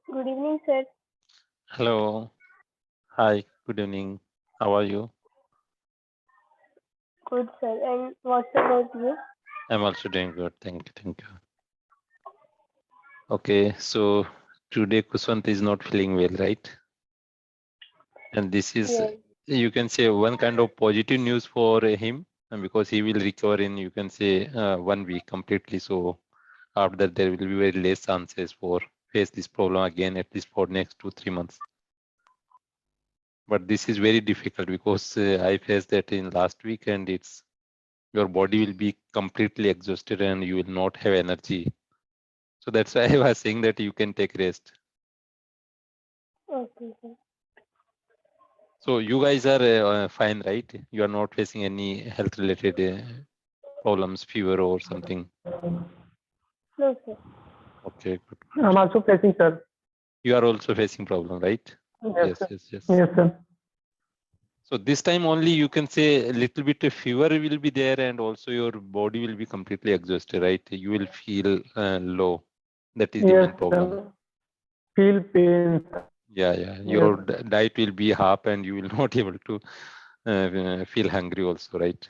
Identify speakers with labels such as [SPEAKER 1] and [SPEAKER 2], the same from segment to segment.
[SPEAKER 1] Good evening, sir.
[SPEAKER 2] Hello. Hi. Good evening. How are you?
[SPEAKER 1] Good, sir. And what's about you?
[SPEAKER 2] I'm also doing good. Thank you. Thank you. Okay. So today Kuswant is not feeling well, right? And this is,
[SPEAKER 1] Yes.
[SPEAKER 2] you can say, one kind of positive news for him, and because he will recover in, you can say, 1 week completely. So after that, there will be very less chances for face this problem again, at least for next 2-3 months. But this is very difficult because I faced that in last week, and it's your body will be completely exhausted and you will not have energy. So that's why I was saying that you can take rest.
[SPEAKER 1] Okay, sir.
[SPEAKER 2] So you guys are fine, right? You are not facing any health related problems, fever or something.
[SPEAKER 1] No, sir.
[SPEAKER 2] Okay, good,
[SPEAKER 3] I'm
[SPEAKER 2] good.
[SPEAKER 3] also facing, sir.
[SPEAKER 2] You are also facing problem, right?
[SPEAKER 3] Yes,
[SPEAKER 2] Yes,
[SPEAKER 3] sir.
[SPEAKER 2] yes, yes.
[SPEAKER 3] Yes, sir.
[SPEAKER 2] So this time only you can say a little bit of fever will be there, and also your body will be completely exhausted, right? You will feel low. That is the
[SPEAKER 3] Yes,
[SPEAKER 2] main problem.
[SPEAKER 3] sir. Feel pain, sir.
[SPEAKER 2] Yeah, yeah.
[SPEAKER 3] Yes.
[SPEAKER 2] Your diet will be half, and you will not able to feel hungry also, right?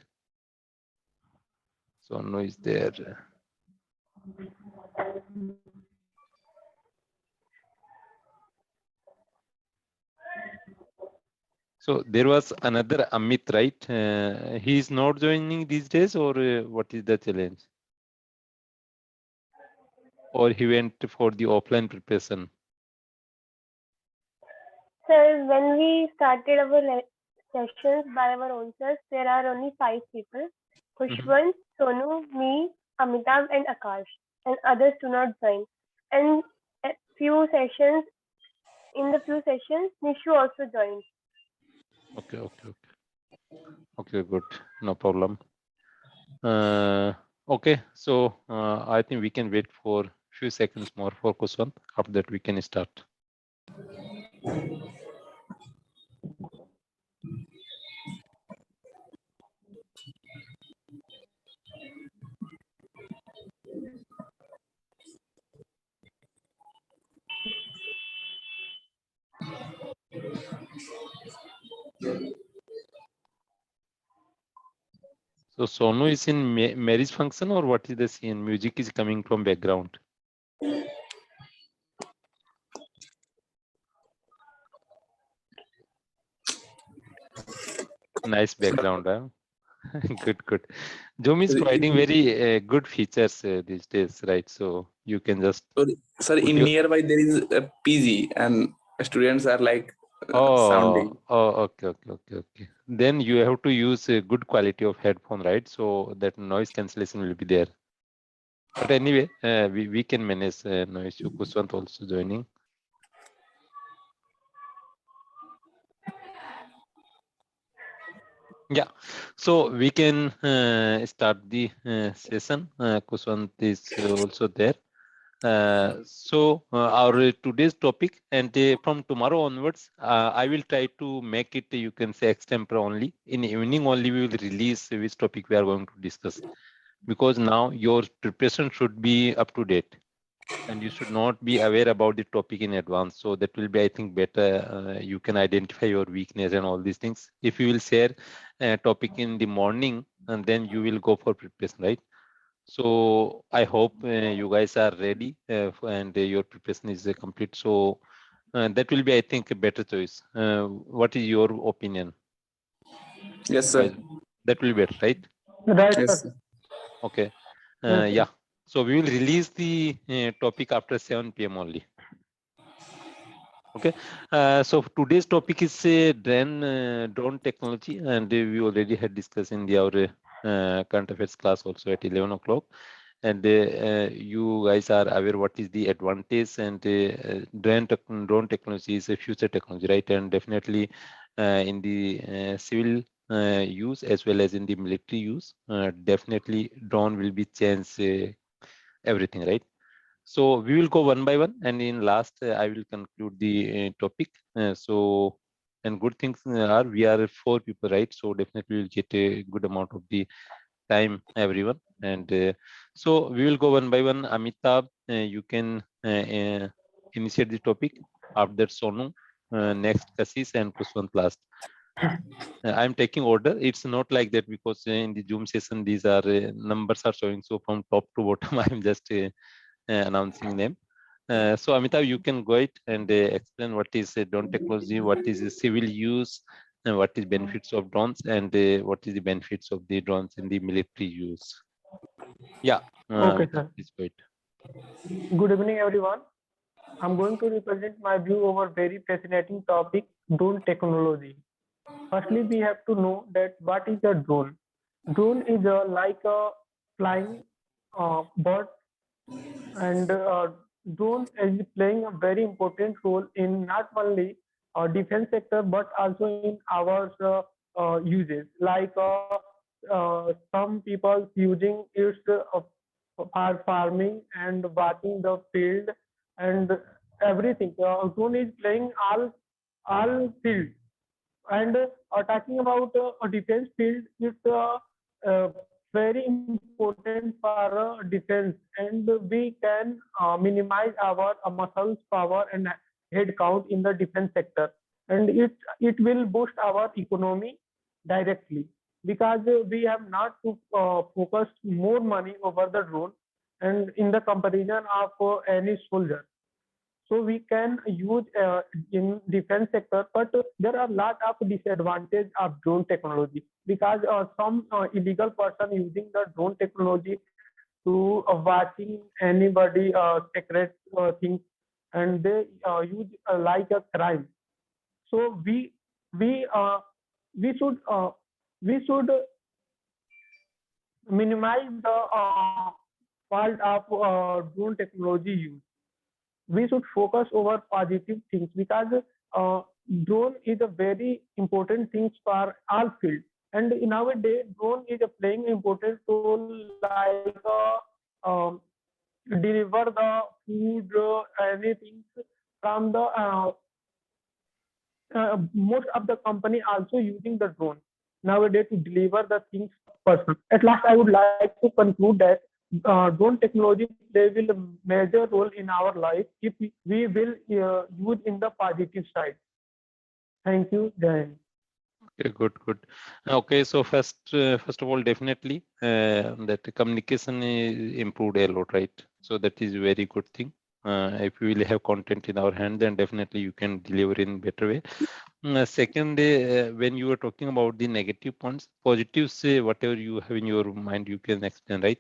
[SPEAKER 2] So no is there. So there was another Amit, right? He is not joining these days, or what is the challenge? Or he went for the offline preparation?
[SPEAKER 1] Sir, when we started our sessions by our own selves, there are only 5 people.
[SPEAKER 2] Mhm.
[SPEAKER 1] Kushwant, Sonu, me, Amitabh, and Akash. And others do not join. And at in the few sessions, Nishu also joined.
[SPEAKER 2] Okay, okay, okay. Okay, good. No problem. Okay, so I think we can wait for few seconds more for Kuswant. After that, we can start. So Sonu is in marriage function, or what is the scene? Music is coming from background. Nice background, huh? Good, good. Zoom is providing very good features these days, right? So you can just
[SPEAKER 4] Sir,
[SPEAKER 2] put
[SPEAKER 4] in
[SPEAKER 2] your.
[SPEAKER 4] nearby there is a PG and students are like
[SPEAKER 2] Oh,
[SPEAKER 4] sounding.
[SPEAKER 2] oh, okay, okay, okay, okay. Then you have to use a good quality of headphone, right? So that noise cancellation will be there. But anyway, we can manage noise. Kuswant also joining. Yeah, so we can start the session. Kuswant is also there. Our today's topic, and from tomorrow onwards, I will try to make it, you can say, extempore only. In the evening only, we will release which topic we are going to discuss, because now your preparation should be up to date, and you should not be aware about the topic in advance. So that will be, I think, better. You can identify your weakness and all these things. If you will share a topic in the morning, and then you will go for preparation, right? So I hope you guys are ready, and your preparation is complete. So that will be, I think, a better choice. What is your opinion?
[SPEAKER 4] Yes,
[SPEAKER 2] You guys,
[SPEAKER 4] sir.
[SPEAKER 2] that will be better, right?
[SPEAKER 3] Right,
[SPEAKER 4] Yes,
[SPEAKER 3] sir.
[SPEAKER 4] sir.
[SPEAKER 2] Okay.
[SPEAKER 3] Yes, sir.
[SPEAKER 2] Yeah. So we will release the topic after 7 p.m. only. Okay. So today's topic is drone technology, and we already had discussed in our current affairs class also at 11 o'clock. And you guys are aware what is the advantage, and drone technology is a future technology, right? And definitely in the civil use as well as in the military use, definitely drone will be change everything, right? So we will go one by one, and in last I will conclude the topic. And good things are we are 4 people, right? So definitely we'll get a good amount of the time, everyone. And so we will go one by one. Amitabh, you can initiate the topic. After that, Sonu, next Kassis, and Kuswant last. I'm taking order. It's not like that because in the Zoom session these are numbers are showing. So from top to bottom, I'm just announcing them. So Amitav, you can go ahead and explain what is drone technology, what is the civil use, and what is benefits of drones, and what is the benefits of the drones in the military use. Yeah.
[SPEAKER 3] Okay, sir.
[SPEAKER 2] Please go ahead.
[SPEAKER 3] Good evening, everyone. I'm going to represent my view over very fascinating topic, drone technology. Firstly, we have to know that what is a drone. Drone is like a flying bird, and drone is playing a very important role in not only defense sector but also in our uses. Like some people using it for farming and watching the field and everything. Drone is playing all fields. And talking about a defense field, it's very important for defense, and we can minimize our muscles power and head count in the defense sector, and it will boost our economy directly because we have not to focus more money over the drone and in the comparison of any soldier. So we can use in defense sector, but there are a lot of disadvantages of drone technology because some illegal person using the drone technology to watching anybody secret things, and they use like a crime. So we uh, we should uh, we should minimize the fault of drone technology use. We should focus over positive things because drone is a very important thing for all fields. And in nowadays, drone is playing important role like deliver the food, anything from the most of the company also using the drone nowadays to deliver the things person. At last, I would like to conclude that drone technology play will a major role in our life if we will use in the positive side. Thank you, Jai.
[SPEAKER 2] Okay, good. Okay, so first of all, definitely that communication is improved a lot, right? So that is a very good thing. If we will have content in our hand, then definitely you can deliver in better way. Second, when you were talking about the negative points, positives, whatever you have in your mind, you can explain, right?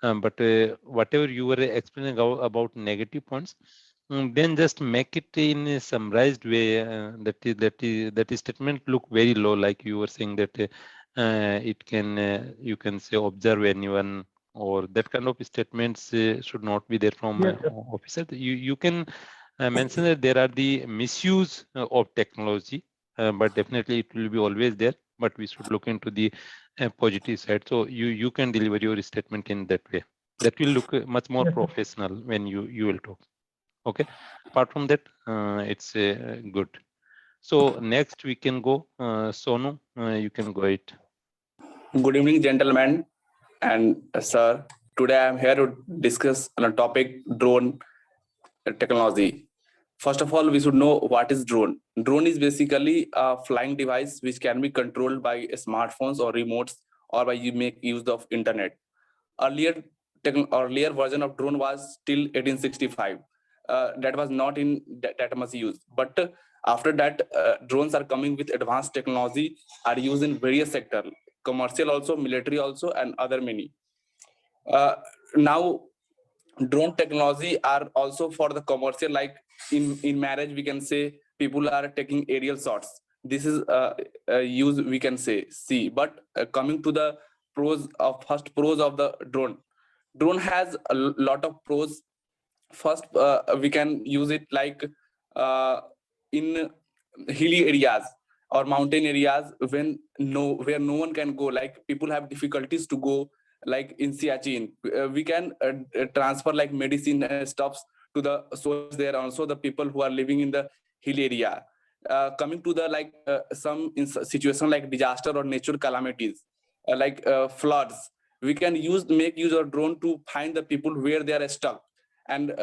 [SPEAKER 2] But whatever you were explaining about negative points, then just make it in a summarized way. That is statement look very low, like you were saying that it can you can say observe anyone, or that kind of statements should not be there from
[SPEAKER 3] Yes, sir.
[SPEAKER 2] officer. You can mention that there are the misuse of technology, but definitely it will be always there. But we should look into the positive side. So you can deliver your statement in that way. That will look much more
[SPEAKER 3] Yes, sir.
[SPEAKER 2] professional when you will talk. Okay. Apart from that, it's good. So next we can go Sonu. You can go it.
[SPEAKER 4] Good evening, gentlemen and sir. Today I am here to discuss on a topic drone technology. First of all, we should know what is drone. Drone is basically a flying device which can be controlled by smartphones or remotes, or by you make use of internet. Earlier version of drone was till 1865. That was not in that much use. But after that, drones are coming with advanced technology, are used in various sectors, commercial also, military also, and other many. Now drone technology are also for the commercial, like in marriage we can say people are taking aerial shots. This is use we can say see. But coming to the pros of the drone has a lot of pros. First, we can use it like in hilly areas or mountain areas where no one can go, like people have difficulties to go, like in Siachen. We can transfer like medicine stuffs to the soldiers there, also the people who are living in the hill area. Coming to the like some situation like disaster or natural calamities, like floods, we can make use of drone to find the people where they are stuck and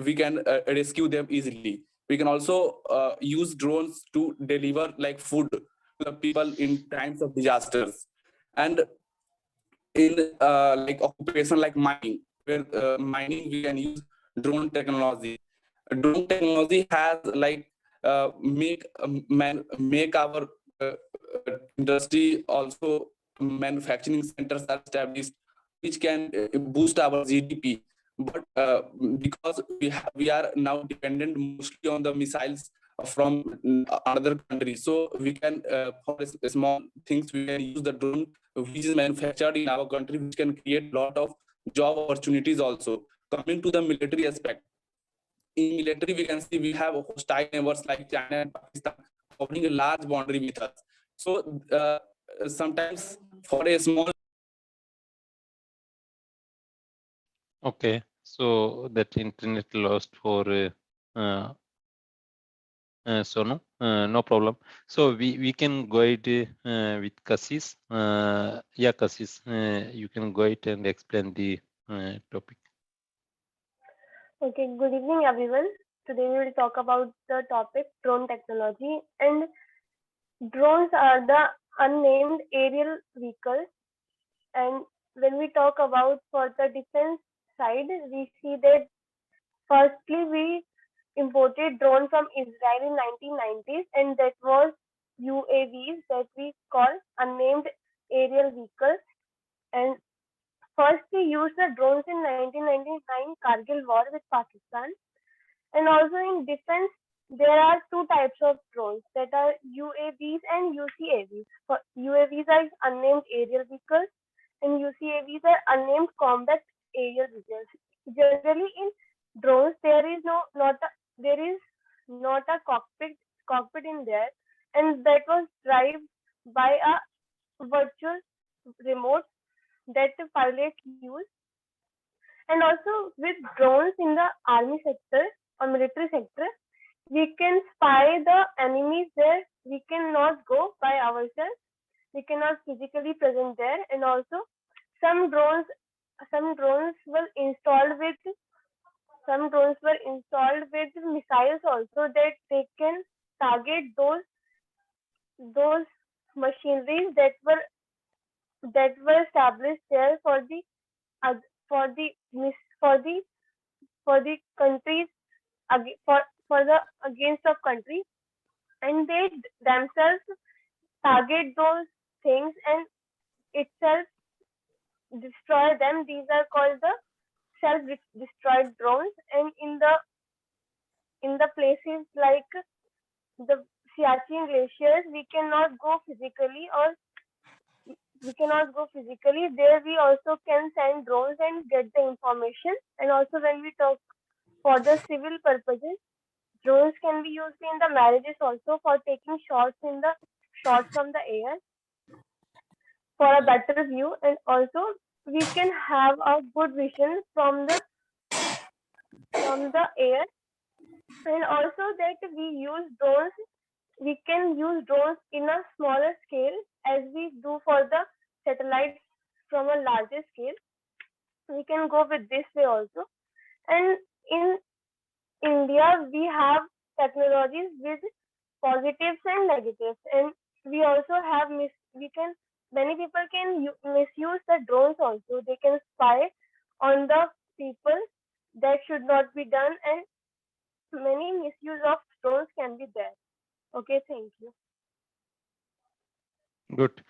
[SPEAKER 4] we can rescue them easily. We can also use drones to deliver like food to the people in times of disasters. And in like occupation like mining, where mining we can use drone technology. Drone technology has like make our industry also, manufacturing centers are established which can boost our GDP. But because we are now dependent mostly on the missiles from other countries, so we can for small things we can use the drone which is manufactured in our country, which can create a lot of job opportunities also. Coming to the military aspect, in military we can see we have hostile neighbors like China and Pakistan covering a large boundary with us. So sometimes for a small.
[SPEAKER 2] Okay, so that internet lost for Sonu, no problem. So we can go ahead with Kassis. Yeah, Kassis, you can go ahead and explain the topic.
[SPEAKER 1] Okay, good evening, everyone. Today we will talk about the topic drone technology. And drones are the unnamed aerial vehicles. And when we talk about for the defense side, we see that firstly we imported drone from Israel in 1990s, and that was UAVs that we call unnamed aerial vehicles. And first we used the drones in 1999 Kargil war with Pakistan. And also in defense, there are two types of drones that are UAVs and UCAVs. For UAVs are unnamed aerial vehicles, and UCAVs are unnamed combat aerial vehicles. Generally, in drones, there is not a cockpit in there, and that was driven by a virtual remote that the pilots use. And also with drones in the army sector or military sector, we can spy the enemies there. We cannot go by ourselves. We cannot physically present there. And also some drones were installed with missiles also, that they can target those machineries that were established there for the countries for the against of countries, and they themselves target those things and itself destroy them. These are called the self-destroyed drones. And in the places like the Siachen glaciers, we cannot go physically, there we also can send drones and get the information. And also when we talk for the civil purposes, drones can be used in the marriages also for taking shots from the air for a better view. And also we can have a good vision from the air. And also that we can use drones in a smaller scale as we do for the satellites from a larger scale. We can go with this way also. And in India, we have technologies with positives and negatives, and we also have many people can misuse the drones also. They can spy on the people that should not be done, and many misuse of drones can be there. Okay, thank you.
[SPEAKER 2] Good.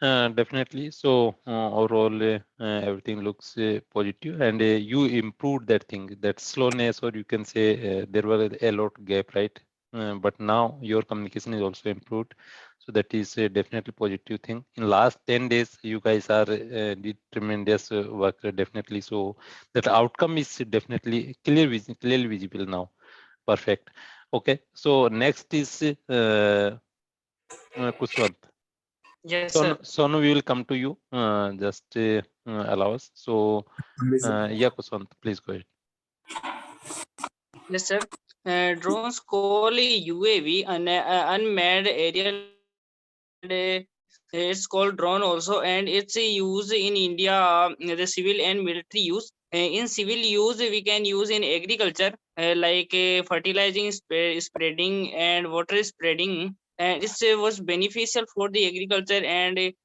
[SPEAKER 2] Definitely. So overall, everything looks positive, and you improved that thing, that slowness, or you can say there was a lot gap, right? But now your communication is also improved, so that is definitely positive thing. In last 10 days, you guys are did tremendous work, definitely. So that outcome is definitely clearly visible now. Perfect. Okay. So next is Kuswant.
[SPEAKER 5] Yes, sir.
[SPEAKER 2] Sonu, we will come to you. Just allow us. So, yeah, Kuswant, please go ahead.
[SPEAKER 5] Yes, sir. Drones call UAV unmanned aerial, and it's called drone also, and it's used in India, the civil and military use. in civil use, we can use in agriculture, like fertilizing, spreading, and water spreading. And this was beneficial for the agriculture and the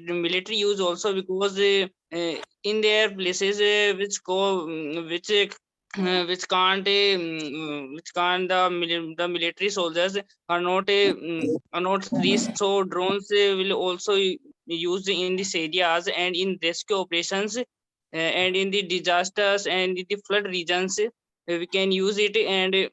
[SPEAKER 5] military use also, because in their places which can't the military soldiers are not reached. So drones will also used in these areas, and in rescue operations, and in the disasters and in the flood regions, we can use it. And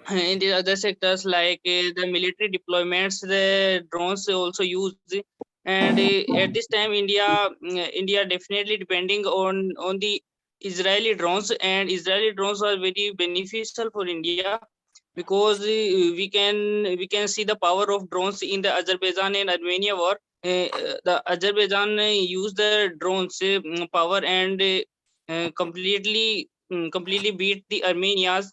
[SPEAKER 5] in the other sectors like the military deployments, the drones also used. And at this time, India definitely depending on the Israeli drones, and Israeli drones are very beneficial for India, because we can see the power of drones in the Azerbaijan and Armenia war. The Azerbaijan use the drones power, and completely beat the Armenians.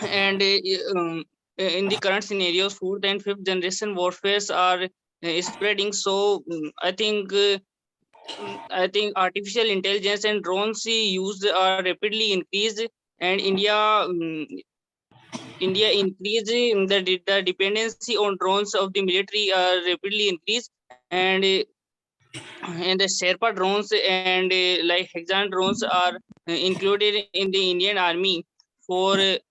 [SPEAKER 5] And in the current scenarios, fourth and fifth generation warfares are spreading. So I think artificial intelligence and drones used are rapidly increased, and India increased the dependency on drones of the military are rapidly increased. And the Sherpa drones and like Hexagon drones are included in the Indian Army for the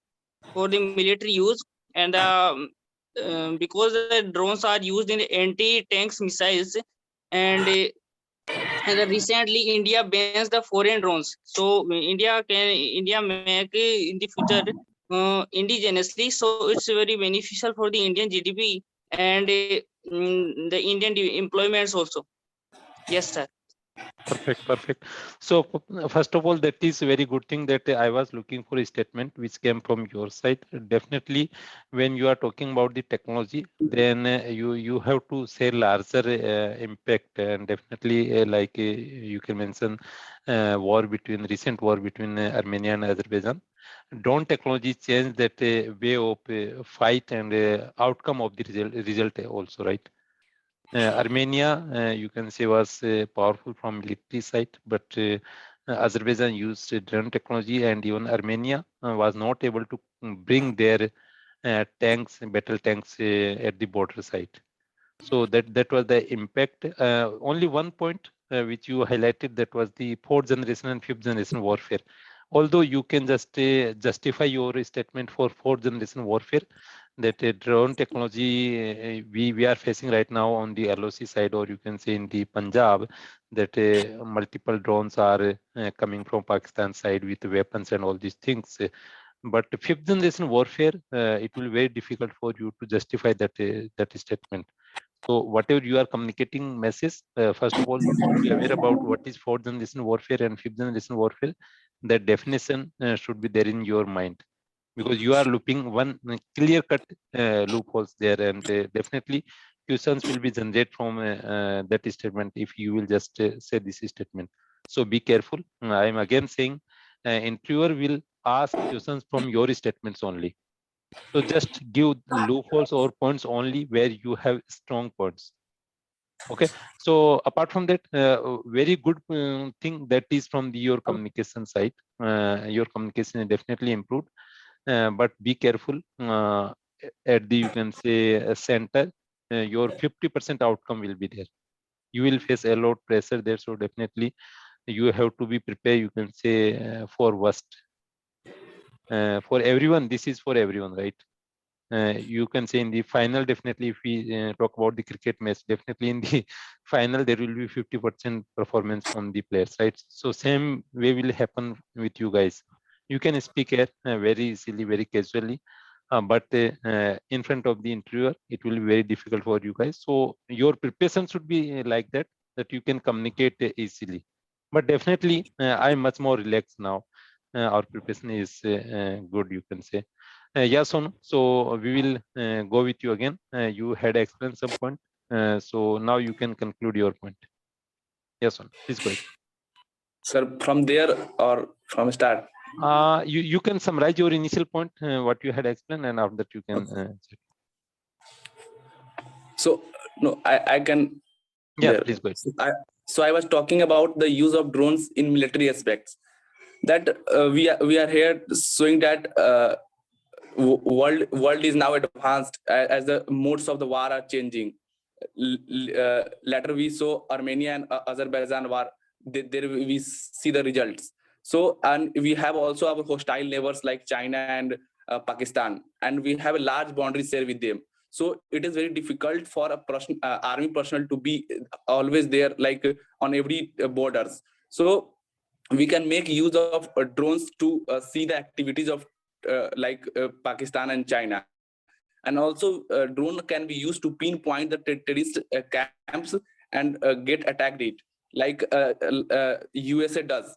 [SPEAKER 5] military use. And because the drones are used in anti-tanks missiles, and recently India bans the foreign drones. So India make in the future indigenously. So it's very beneficial for the Indian GDP and the Indian employments also. Yes, sir.
[SPEAKER 2] Perfect. So first of all, that is a very good thing that I was looking for a statement which came from your side. Definitely, when you are talking about the technology, then you have to say larger impact, and definitely you can mention recent war between Armenia and Azerbaijan. Drone technology changed that way of fight and outcome of the result also, right? Armenia, you can say, was powerful from military side, but Azerbaijan used drone technology, and even Armenia was not able to bring their battle tanks at the border side. So that was the impact. Only one point which you highlighted, that was the fourth generation and fifth generation warfare. Although you can just justify your statement for fourth generation warfare, that drone technology we are facing right now on the LOC side, or you can say in the Punjab, that multiple drones are coming from Pakistan side with weapons and all these things. But fifth generation warfare, it will be very difficult for you to justify that statement. So whatever you are communicating message, first of all, you should be aware about what is fourth generation warfare and fifth generation warfare. That definition should be there in your mind, because you are looping one clear cut loopholes there, and definitely questions will be generated from that statement if you will just say this statement. So be careful. I am again saying interviewer will ask questions from your statements only. So just give loopholes or points only where you have strong points. Okay. So apart from that, very good thing that is from your communication side. Your communication is definitely improved, but be careful at the, you can say, center. Your 50% outcome will be there. You will face a lot pressure there, so definitely you have to be prepared. You can say for worst. For everyone, this is for everyone, right? You can say in the final, definitely if we talk about the cricket match, definitely in the final there will be 50% performance from the players, right? So same way will happen with you guys. You can speak here very easily, very casually, but in front of the interviewer it will be very difficult for you guys. So your preparation should be like that you can communicate easily. But definitely I'm much more relaxed now. Our preparation is good, you can say. Yes, Sonu. So we will go with you again. You had explained some point. So now you can conclude your point. Yes, Sonu. Please go ahead.
[SPEAKER 4] Sir, from there or from start?
[SPEAKER 2] You can summarize your initial point, what you had explained, and after that you can.
[SPEAKER 4] So no, I can.
[SPEAKER 2] Yeah,
[SPEAKER 4] there.
[SPEAKER 2] please go ahead.
[SPEAKER 4] So So I was talking about the use of drones in military aspects. That we are here showing that world is now advanced as the modes of the war are changing. Later we saw Armenia and Azerbaijan war. There we see the results. So, and we have also our hostile neighbors like China and Pakistan, and we have a large boundary share with them. So it is very difficult for a army personnel to be always there, like on every borders. So we can make use of drones to see the activities of Pakistan and China. And also drone can be used to pinpoint the terrorist camps and get attacked it, like USA does.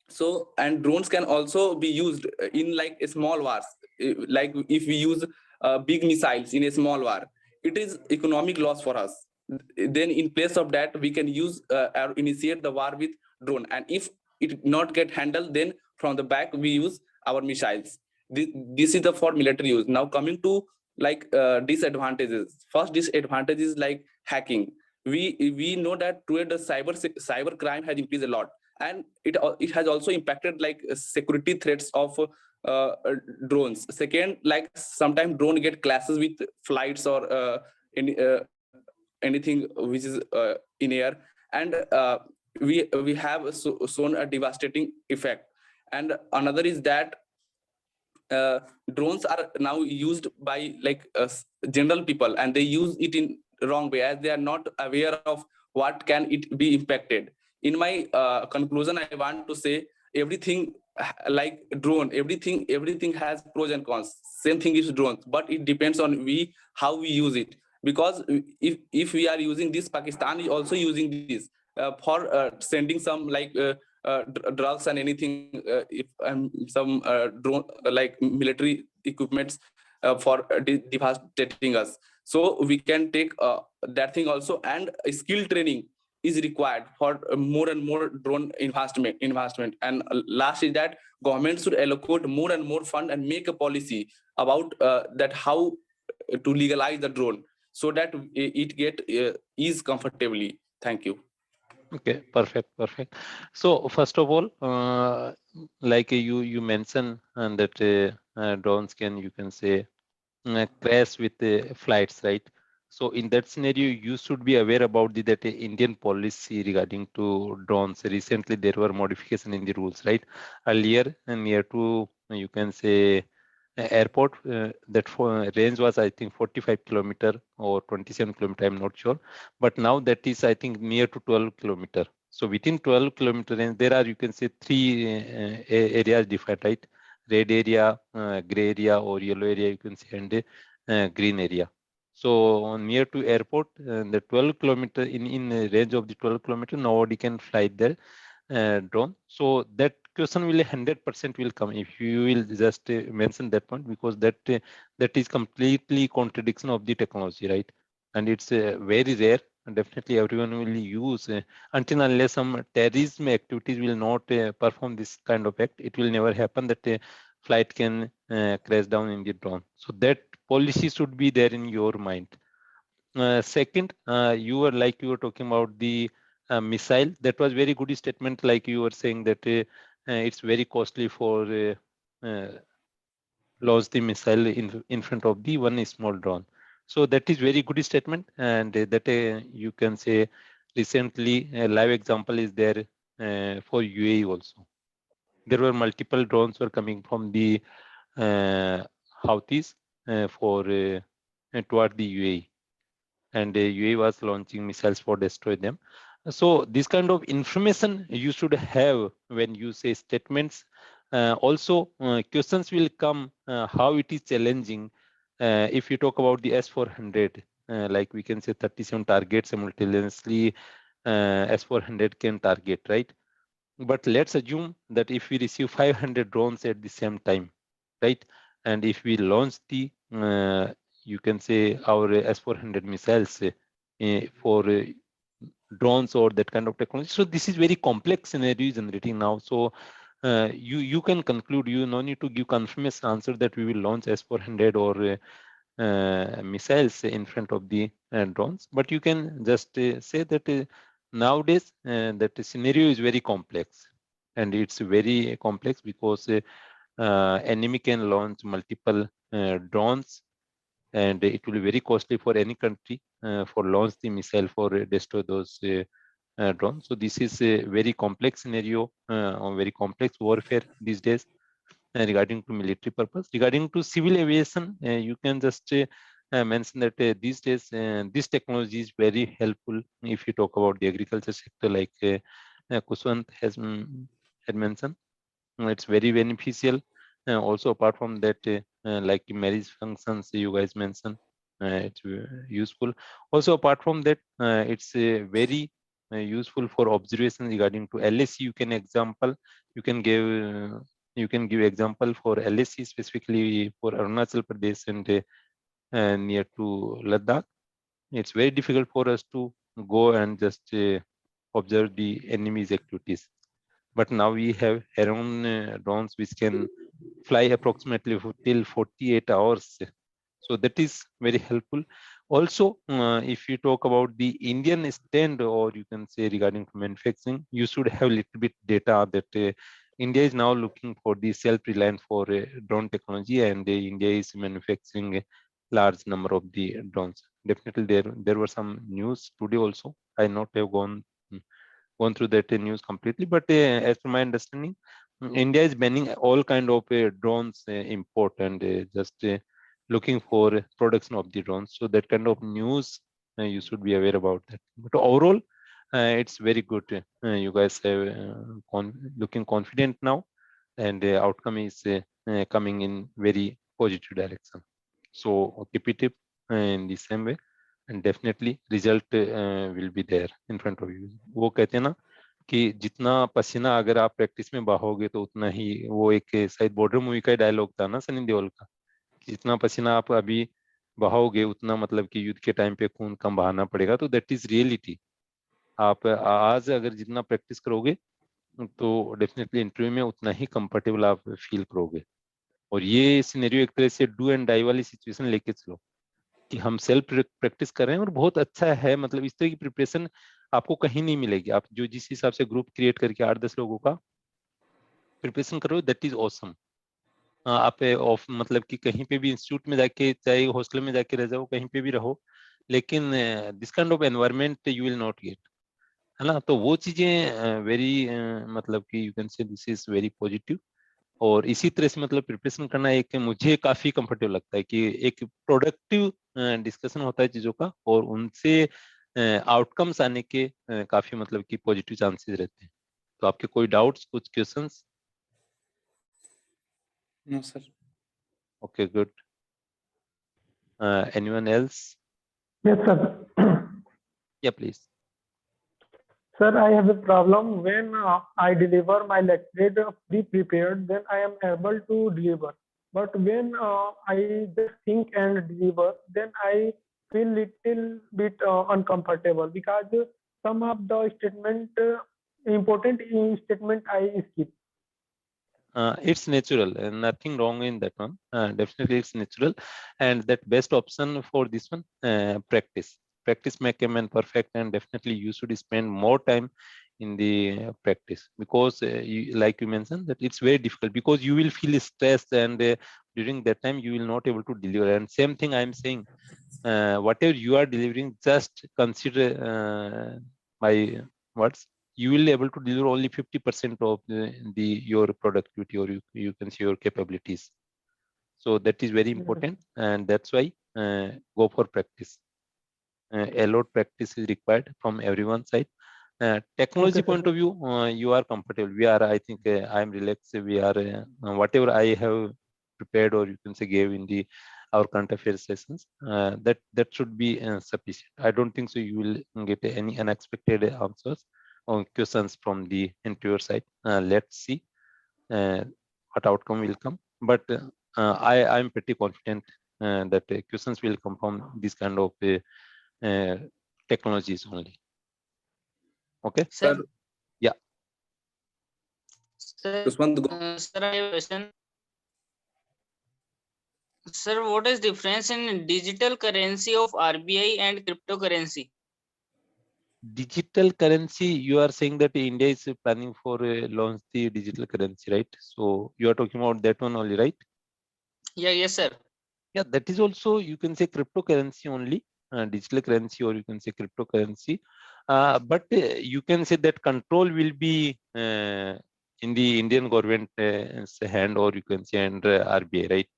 [SPEAKER 4] So, and drones can also be used in like a small wars. Like if we use big missiles in a small war, it is economic loss for us. Then in place of that, we can use or initiate the war with drone, and if it not get handled, then from the back we use our missiles. This is the for military use. Now coming to like disadvantages. First disadvantage is like hacking. We know that today the cyber crime has increased a lot, and it has also impacted like security threats of drones. Second, like sometimes drone get clashes with flights or anything which is in air, and we have shown a devastating effect. And another is that drones are now used by like general people, and they use it in wrong way as they are not aware of what can it be impacted. In my conclusion, I want to say everything like drone, everything has pros and cons. Same thing is drones, but it depends on how we use it. Because if we are using this, Pakistan is also using this for sending some like drugs and anything, if some drone like military equipments for devastating us. So we can take that thing also, and skill training is required for more and more drone investment. And last is that government should allocate more and more fund and make a policy about that how to legalize the drone, so that it get ease comfortably. Thank you.
[SPEAKER 2] Okay, perfect. So first of all, like you mentioned, and that drones can, you can say, crash with flights, right? So in that scenario, you should be aware about that Indian policy regarding to drones. Recently, there were modification in the rules, right? Earlier, near to, you can say, airport, that range was, I think, 45 kilometer or 27 kilometer, I'm not sure. But now that is, I think, near to 12 kilometer. So within 12 kilometer range, there are, you can say, three areas defined, right? Red area, gray area, or yellow area, you can see, and green area. So near to airport, the 12 kilometer, in range of the 12 kilometer, nobody can fly there drone. So that question will 100% will come if you will just mention that point, because that is completely contradiction of the technology, right? And it's very rare, and definitely everyone will use until unless some terrorism activities will not perform this kind of act, it will never happen that a flight can crash down in the drone. So that policy should be there in your mind. Second, you were talking about the missile. That was very good statement. Like you were saying that it's very costly for launch the missile in front of the one small drone. So that is very good statement, and that you can say recently a live example is there for UAE also. There were multiple drones were coming from the Houthis toward the UAE. And UAE was launching missiles for destroy them. So this kind of information you should have when you say statements. Also, questions will come how it is challenging. If you talk about the S400, like we can say 37 targets simultaneously, S400 can target, right? But let's assume that if we receive 500 drones at the same time, right? And if we launch the you can say our S400 missiles for drones or that kind of technology. So this is very complex scenario generating now. So you can conclude, you no need to give confirmation answer that we will launch S400 or missiles in front of the drones, but you can just say that nowadays that scenario is very complex, and it's very complex because enemy can launch multiple drones, and it will be very costly for any country for launch the missile for destroy those drones. So this is a very complex scenario, or very complex warfare these days. Regarding to military purpose, regarding to civil aviation, you can just mention that these days this technology is very helpful if you talk about the agriculture sector, like Kuswant has had mentioned. It's very beneficial. Also, apart from that, like marriage functions you guys mentioned, it's useful. Also, apart from that, it's very useful for observation regarding to LSC. You can give example for LSC specifically for Arunachal Pradesh and near to Ladakh. It's very difficult for us to go and just observe the enemy's activities. But now we have Heron drones which can fly approximately till 48 hours. So that is very helpful. Also, if you talk about the Indian stand, or you can say regarding to manufacturing, you should have little bit data that India is now looking for the self-reliant for drone technology, and India is manufacturing a large number of the drones. Definitely, there were some news today also. I not have gone through that news completely, but as per my understanding, India is banning all kind of drones import, and just looking for production of the drones. So that kind of news you should be aware about that. But overall, it's very good. You guys have looking confident now, and the outcome is coming in very positive direction. So keep it up in the same way, and definitely result will be there in front of you. वो कहते हैं ना कि जितना पसीना अगर आप practice में बहाओगे तो उतना ही, वो एक शायद बॉर्डर मूवी का डायलॉग था ना सनी देओल का, कि जितना पसीना आप अभी बहाओगे उतना मतलब कि युद्ध के टाइम पे खून कम बहाना पड़ेगा. तो दैट इज रियलिटी. आप आज अगर जितना प्रैक्टिस करोगे तो डेफिनेटली इंटरव्यू में उतना ही कंफर्टेबल आप फील करोगे. और ये सिनेरियो एक तरह से डू एंड डाई वाली सिचुएशन लेके चलो कि हम सेल्फ प्रैक्टिस कर रहे हैं और बहुत अच्छा है. मतलब इस तरह की प्रिपरेशन आपको कहीं नहीं मिलेगी. आप जो जिस हिसाब से ग्रुप क्रिएट करके 8-10 लोगों का प्रिपरेशन करो, दैट इज ऑसम. आप ऑफ मतलब कि कहीं पे भी इंस्टीट्यूट में जाके, चाहे हॉस्टल में जाके रह जाओ, कहीं पे भी रहो, लेकिन this kind of environment you will not gate, है ना. तो वो चीजें वेरी मतलब कि you can say this is very positive. और इसी तरह से मतलब प्रिपरेशन करना एक मुझे काफी कंफर्टेबल लगता है कि एक प्रोडक्टिव डिस्कशन होता है चीजों का, और उनसे आउटकम्स आने के काफी मतलब कि पॉजिटिव चांसेस रहते हैं. तो आपके कोई डाउट्स, कुछ questions?
[SPEAKER 4] No, sir.
[SPEAKER 2] Okay, good. Anyone else?
[SPEAKER 3] Yes, sir.
[SPEAKER 2] Yeah, please.
[SPEAKER 3] Sir, I have a problem when I deliver my lecture pre-prepared, then I am able to deliver. But when I just think and deliver, then I feel little bit uncomfortable because some of the statement, important statement I skip.
[SPEAKER 2] It's natural and nothing wrong in that one. Definitely it's natural, and that best option for this one, practice make a man perfect, and definitely you should spend more time in the practice, because like you mentioned that it's very difficult, because you will feel stressed, and during that time you will not able to deliver. And same thing I'm saying, whatever you are delivering, just consider my words, you will be able to deliver only 50% of your productivity, or you can see your capabilities. So that is very important, and that's why go for practice. A lot practice is required from everyone's side. Technology
[SPEAKER 3] Okay,
[SPEAKER 2] point
[SPEAKER 3] sir.
[SPEAKER 2] of view, you are comfortable. We are, I think, I am relaxed. We are whatever I have prepared, or you can say gave in the our current affairs sessions, that should be sufficient. I don't think so you will get any unexpected answers or questions from the interviewer side. Let's see what outcome will come, but I'm pretty confident that questions will come from this kind of technologies only. Okay.
[SPEAKER 5] Sir,
[SPEAKER 2] Yeah.
[SPEAKER 5] sir,
[SPEAKER 4] Kuswant, go.
[SPEAKER 5] sir, I have a question. Sir, what is difference in digital currency of RBI and cryptocurrency?
[SPEAKER 2] digital currency, you are saying that India is planning for launch the digital currency, right? So you are talking about that one only, right?
[SPEAKER 5] Yeah, yes, sir.
[SPEAKER 2] Yeah, that is also, you can say, cryptocurrency only, digital currency, or you can say cryptocurrency. But you can say that control will be in the Indian government hand, or you can say under RBI, right?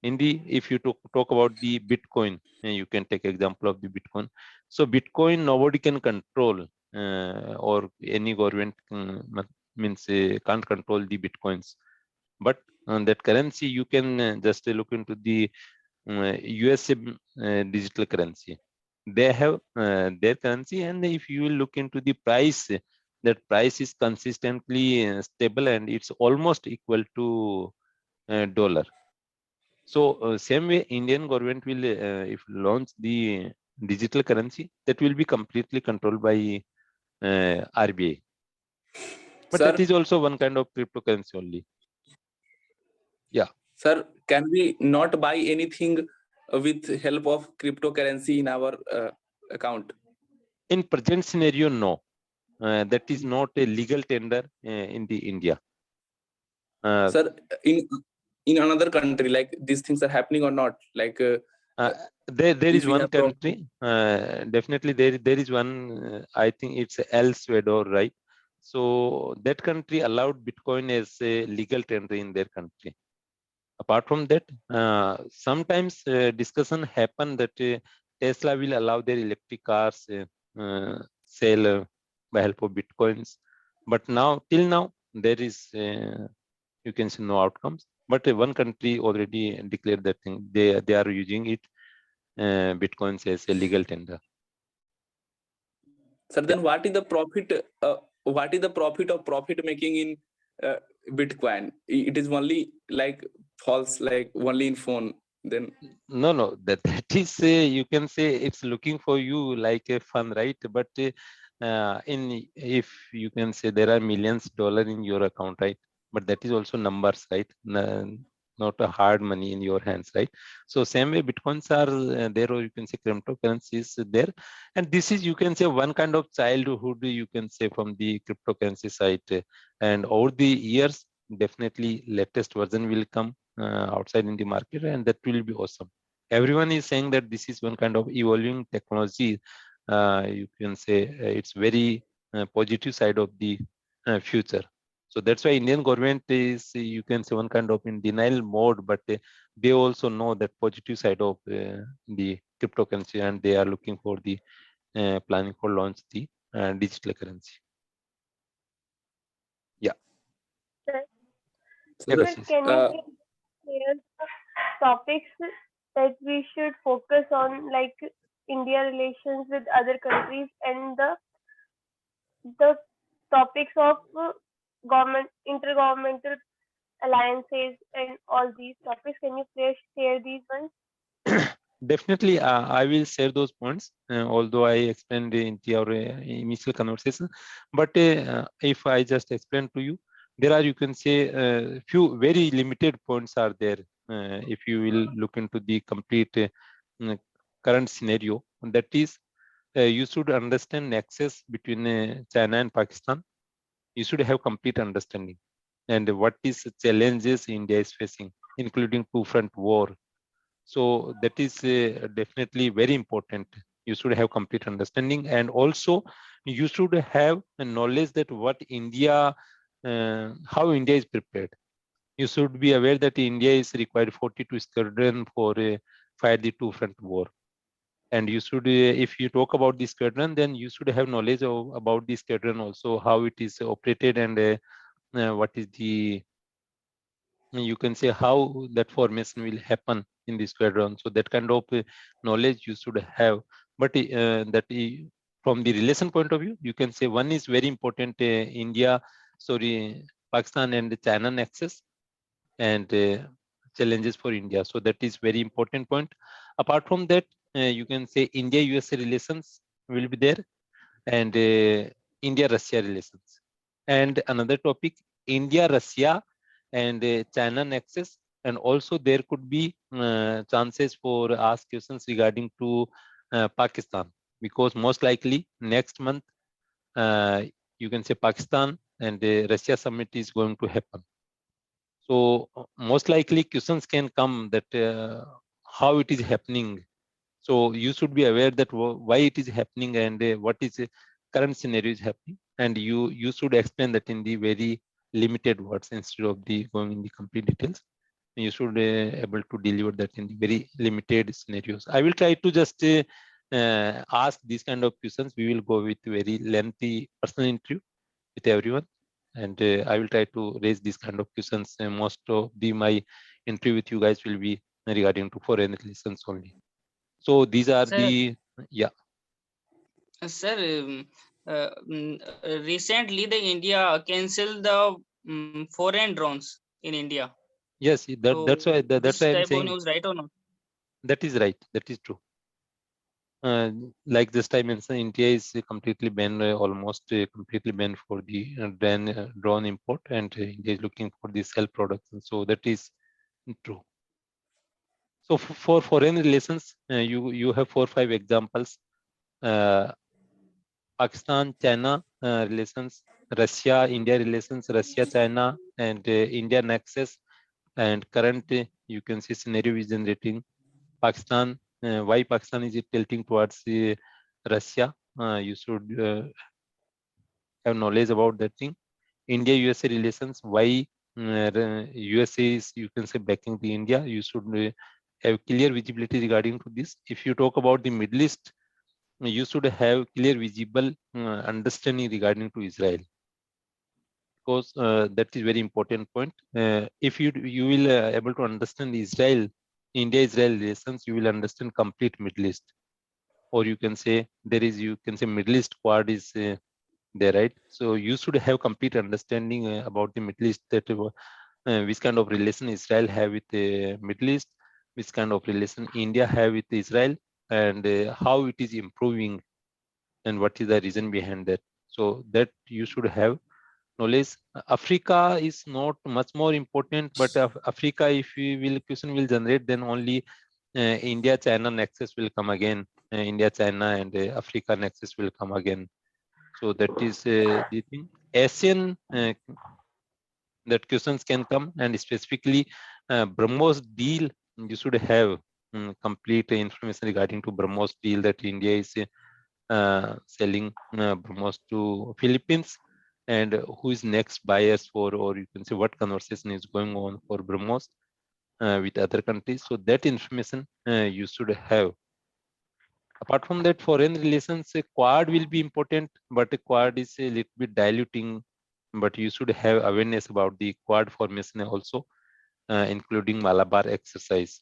[SPEAKER 2] In the, if you talk about the Bitcoin, you can take example of the Bitcoin. So Bitcoin, nobody can control, or any government means can't control the Bitcoins. But on that currency, you can just look into the USA digital currency. They have their currency, and if you will look into the price, that price is consistently stable, and it's almost equal to dollar. So same way, Indian government will, if launch the digital currency, that will be completely controlled by RBI. But that
[SPEAKER 4] Sir,
[SPEAKER 2] is also one kind of cryptocurrency only. Yeah.
[SPEAKER 4] sir, can we not buy anything with help of cryptocurrency in our account?
[SPEAKER 2] In present scenario, no. That is not a legal tender in the India.
[SPEAKER 4] Sir, in another country, like these things are happening or not? Like
[SPEAKER 2] there
[SPEAKER 4] if
[SPEAKER 2] is
[SPEAKER 4] we
[SPEAKER 2] one
[SPEAKER 4] have
[SPEAKER 2] country, definitely there is one, I think it's El Salvador, right? So that country allowed Bitcoin as a legal tender in their country. Apart from that, sometimes discussion happen that Tesla will allow their electric cars sell by help of Bitcoins. But now, till now, there is, you can see, no outcomes. But one country already declared that thing. They are using it, Bitcoins, as a legal tender.
[SPEAKER 4] sir, then what is the profit? What is the profit of profit making in Bitcoin? It is only like false, like only in phone. Then
[SPEAKER 2] No, that is, you can say, it's looking for you like a fun, right? But in, if you can say, there are millions dollar in your account, right? But that is also numbers, right? Not a hard money in your hands, right? So same way, Bitcoins are there, or you can say cryptocurrencies there. And this is, you can say, one kind of childhood, you can say, from the cryptocurrency side. And over the years, definitely latest version will come outside in the market, and that will be awesome. Everyone is saying that this is one kind of evolving technology. You can say it's very positive side of the future. So that's why Indian government is, you can say, one kind of in denial mode, but they also know that positive side of the cryptocurrency, and they are looking for the planning for launch the digital currency. Yeah.
[SPEAKER 1] Sir,
[SPEAKER 2] Yeah,
[SPEAKER 1] sir,
[SPEAKER 2] Kashish.
[SPEAKER 1] can you share the topics that we should focus on, like India relations with other countries and the topics of government intergovernmental alliances and all these topics? Can you please share these ones?
[SPEAKER 2] Definitely, I will share those points, although I explained in our initial conversation. But if I just explain to you, there are, you can say, few very limited points are there. If you will look into the complete mm, current scenario, that is, you should understand nexus between China and Pakistan. You should have complete understanding, and what is the challenges India is facing, including two-front war. So that is definitely very important. You should have complete understanding, and also you should have a knowledge that what India, how India is prepared. You should be aware that India is required 42 squadron for fight the two-front war. And you should, if you talk about the squadron, then you should have knowledge about the squadron also, how it is operated, and what is the, you can say, how that formation will happen in the squadron. So that kind of knowledge you should have. But from the relation point of view, you can say one is very important, Pakistan and China nexus, and challenges for India. So that is very important point. Apart from that, you can say India-USA relations will be there, and India-Russia relations. And another topic, India-Russia and China nexus. And also there could be chances for ask questions regarding to Pakistan, because most likely next month you can say Pakistan and Russia summit is going to happen. So most likely questions can come that how it is happening. So you should be aware that why it is happening and what is current scenario is happening, and you should explain that in the very limited words instead of the going in the complete details. You should able to deliver that in the very limited scenarios. I will try to just ask these kind of questions. We will go with very lengthy personal interview with everyone, and I will try to raise these kind of questions. Most of my interview with you guys will be regarding to foreign relations only. So these are
[SPEAKER 5] Sir,
[SPEAKER 2] the
[SPEAKER 5] sir, recently the India canceled the foreign drones in India.
[SPEAKER 2] yes,
[SPEAKER 5] So
[SPEAKER 2] that's why that's
[SPEAKER 5] this
[SPEAKER 2] why I'm
[SPEAKER 5] type of
[SPEAKER 2] saying
[SPEAKER 5] news, right or not?
[SPEAKER 2] that is right. That is true. Like this time in India is completely banned, almost completely banned for the drone import, and India is looking for the self production. So that is true. So for foreign relations, you have 4 or 5 examples. Uh, Pakistan, China relations, Russia, India relations, Russia, China, and India nexus. And current, you can see scenario is generating Pakistan. Why Pakistan is tilting towards Russia? You should have knowledge about that thing. India-USA relations. Why USA is, you can say, backing the India? You should have clear visibility regarding to this. If you talk about the Middle East, you should have clear visible understanding regarding to Israel, because that is very important point. If you will able to understand Israel, India-Israel relations, you will understand complete Middle East. Or you can say there is, you can say, Middle East Quad is there, right? So you should have complete understanding about the Middle East, that which kind of relation Israel have with the Middle East, which kind of relation India have with Israel, and how it is improving, and what is the reason behind that. So that you should have knowledge. Africa is not much more important, but Africa, if we will question will generate, then only India China nexus will come again. India China and Africa nexus will come again. So that is the thing. Asian that questions can come, and specifically BrahMos deal. You should have complete information regarding to BrahMos deal, that India is selling BrahMos to Philippines, and who is next buyers for, or you can say what conversation is going on for BrahMos with other countries. So that information you should have. Apart from that, foreign relations, a Quad will be important, but a Quad is a little bit diluting. But you should have awareness about the Quad formation also, including Malabar exercise.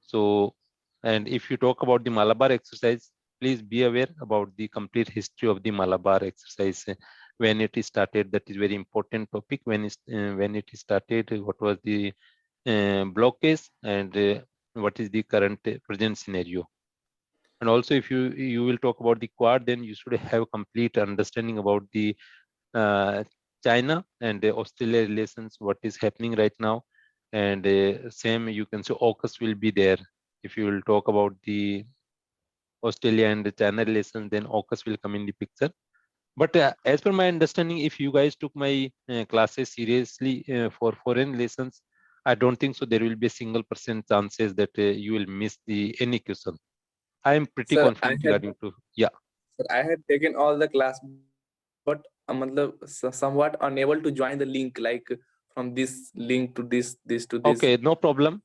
[SPEAKER 2] So, and if you talk about the Malabar exercise, please be aware about the complete history of the Malabar exercise. When it is started, that is very important topic. When it is started, what was the blockage, and what is the current present scenario. And also, if you will talk about the Quad, then you should have complete understanding about the China and Australia relations, what is happening right now. And same, you can say AUKUS will be there. If you will talk about the Australia and the China relations, then AUKUS will come in the picture. But as per my understanding, if you guys took my classes seriously for foreign relations, I don't think so there will be a single % chances that you will miss the any question. I am pretty
[SPEAKER 4] Sir,
[SPEAKER 2] confident regarding to, yeah.
[SPEAKER 4] sir, I had taken all the class, but somewhat unable to join the link, like from this link to this to this.
[SPEAKER 2] Okay, no problem.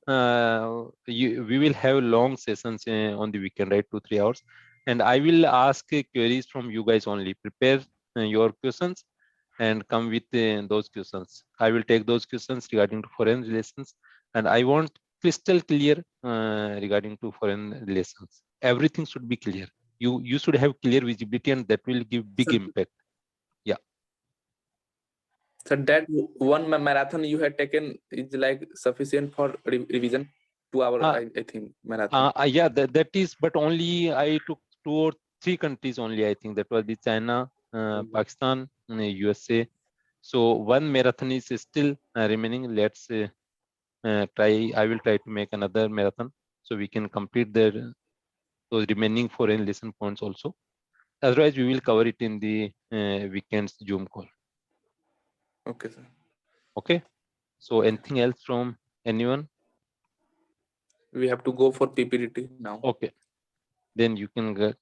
[SPEAKER 2] We will have long sessions on the weekend, right? 2-3 hours. And I will ask queries from you guys only. Prepare your questions and come with those questions. I will take those questions regarding to foreign relations. And I want crystal clear regarding to foreign relations. Everything should be clear. You should have clear visibility, and that will give big
[SPEAKER 4] Sir,
[SPEAKER 2] impact. Yeah.
[SPEAKER 4] so that one marathon you had taken is like sufficient for revision 2 hour, I think, marathon.
[SPEAKER 2] Yeah, that is, but only I took 2 or 3 countries only. I think that was the China, Pakistan, USA. So one marathon is still remaining. Let's try. I will try to make another marathon so we can complete those remaining foreign lesson points also. Otherwise, we will cover it in the weekend's Zoom call.
[SPEAKER 4] Okay, sir.
[SPEAKER 2] Okay. So anything else from anyone?
[SPEAKER 4] We have to go for PPT now.
[SPEAKER 2] Okay. Then you can go,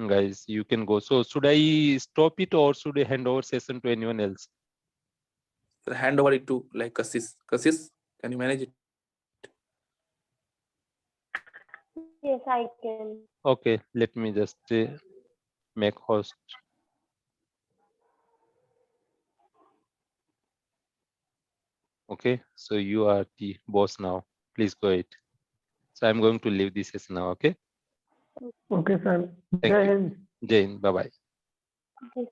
[SPEAKER 2] guys. You can go. So should I stop it or should I hand over session to anyone else?
[SPEAKER 4] So hand over it to like Kassis. Kassis, can you manage it?
[SPEAKER 1] Yes, I can.
[SPEAKER 2] Okay. Let me just make host. Okay. So you are the boss now. Please go ahead. So I'm going to leave this session now. Okay.
[SPEAKER 3] Okay, sir.
[SPEAKER 2] Thank
[SPEAKER 3] Jai
[SPEAKER 2] you.
[SPEAKER 3] Hind.
[SPEAKER 2] Jane. Bye bye.
[SPEAKER 1] Yes.